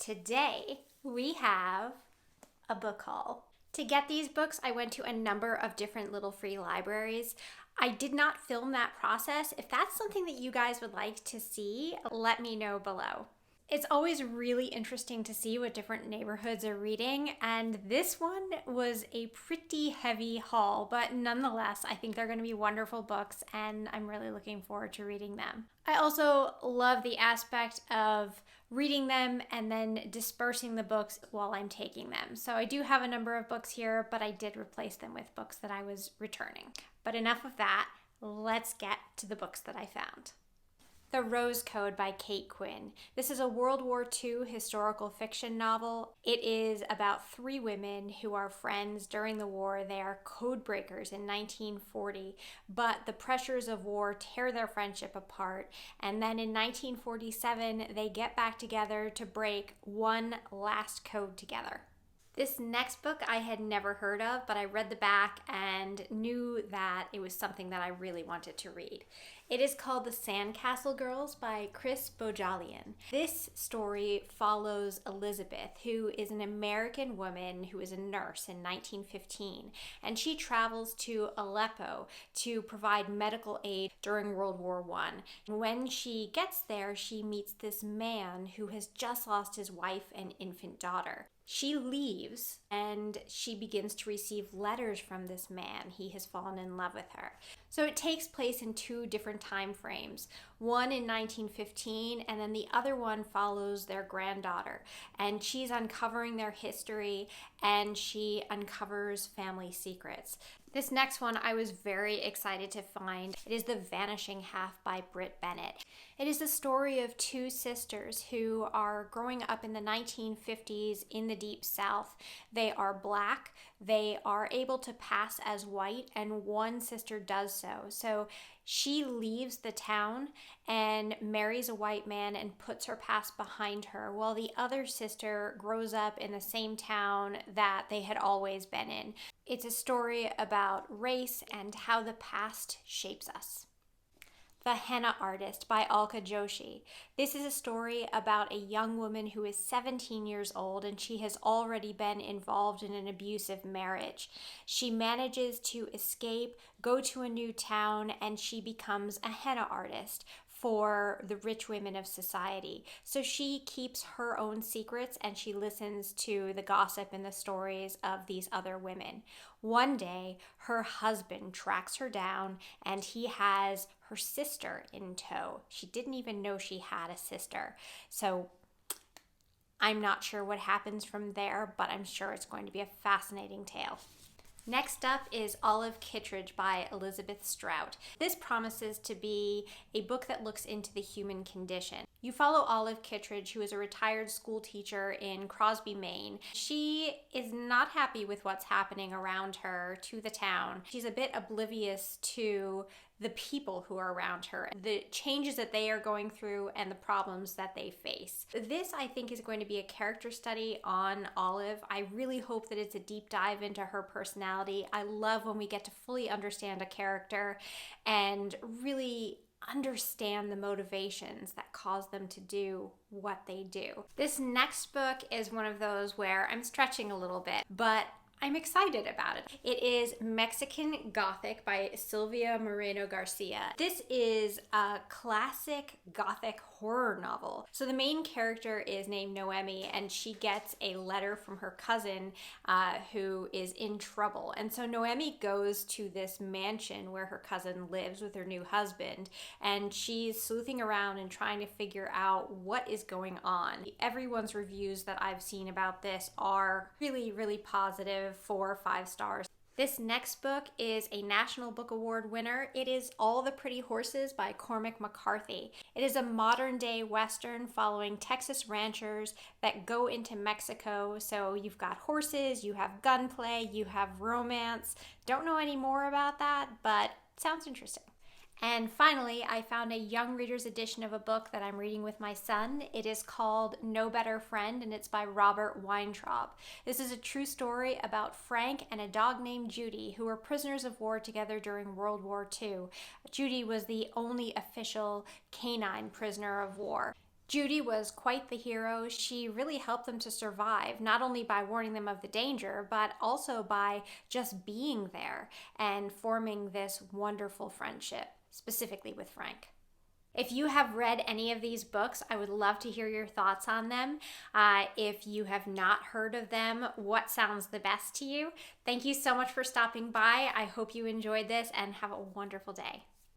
Today we have a book haul. To get these books, I went to a number of different little free libraries. I did not film that process. If that's something that you guys would like to see, let me know below. It's always really interesting to see what different neighborhoods are reading, and this one was a pretty heavy haul, but nonetheless, I think they're going to be wonderful books, and I'm really looking forward to reading them. I also love the aspect of reading them and then dispersing the books while I'm taking them. So I do have a number of books here, but I did replace them with books that I was returning. But enough of that, let's get to the books that I found. The Rose Code by Kate Quinn. This is a World War II historical fiction novel. It is about three women who are friends during the war. They are code breakers in 1940, but the pressures of war tear their friendship apart. And then in 1947, they get back together to break one last code together. This next book I had never heard of, but I read the back and knew that it was something that I really wanted to read. It is called The Sandcastle Girls by Bohjalian. This story follows Elizabeth, who is an American woman who is a nurse in 1915, and she travels to Aleppo to provide medical aid during World War I. When she gets there, she meets this man who has just lost his wife and infant daughter. She leaves and she begins to receive letters from this man. He has fallen in love with her. So it takes place in two different time frames. One in 1915 and then the other one follows their granddaughter. And she's uncovering their history and she uncovers family secrets. This next one I was very excited to find. It is The Vanishing Half by Bennett. It is the story of two sisters who are growing up in the 1950s in the Deep South. They are Black, they are able to pass as white, and one sister does so. So she leaves the town and marries a white man and puts her past behind her, while the other sister grows up in the same town that they had always been in. It's a story about race and how the past shapes us. The Henna Artist by Alka Joshi. This is a story about a young woman who is 17 years old and she has already been involved in an abusive marriage. She manages to escape, go to a new town, and she becomes a henna artist for the rich women of society. So she keeps her own secrets and she listens to the gossip and the stories of these other women. One day, her husband tracks her down and he has her sister in tow. She didn't even know she had a sister. So I'm not sure what happens from there, but I'm sure it's going to be a fascinating tale. Next up is Kittridge by Elizabeth Strout. This promises to be a book that looks into the human condition. You follow Kittridge, who is a retired school teacher in Crosby, Maine. She is not happy with what's happening around her to the town. She's a bit oblivious to the people who are around her, the changes that they are going through and the problems that they face. This, I think, is going to be a character study on Olive. I really hope that it's a deep dive into her personality. I love when we get to fully understand a character and really understand the motivations that cause them to do what they do. This next book is one of those where I'm stretching a little bit, but I'm excited about it. It is Mexican Gothic by Silvia Moreno Garcia. This is a classic Gothic horror novel. So the main character is named Noemi, and she gets a letter from her cousin who is in trouble. And so Noemi goes to this mansion where her cousin lives with her new husband, and she's sleuthing around and trying to figure out what is going on. Everyone's reviews that I've seen about this are really, really positive. 4 or 5 stars. This next book is a National Book Award winner. It is All the Pretty Horses by Cormac McCarthy. It is a modern day Western following Texas ranchers that go into Mexico. So you've got horses, you have gunplay, you have romance. Don't know any more about that, but sounds interesting. And finally, I found a young reader's edition of a book that I'm reading with my son. It is called No Better Friend, and it's by Robert Weintraub. This is a true story about Frank and a dog named Judy, who were prisoners of war together during World War II. Judy was the only official canine prisoner of war. Judy was quite the hero. She really helped them to survive, not only by warning them of the danger, but also by just being there and forming this wonderful friendship, specifically with Frank. If you have read any of these books, I would love to hear your thoughts on them. If you have not heard of them, what sounds the best to you? Thank you so much for stopping by. I hope you enjoyed this and have a wonderful day.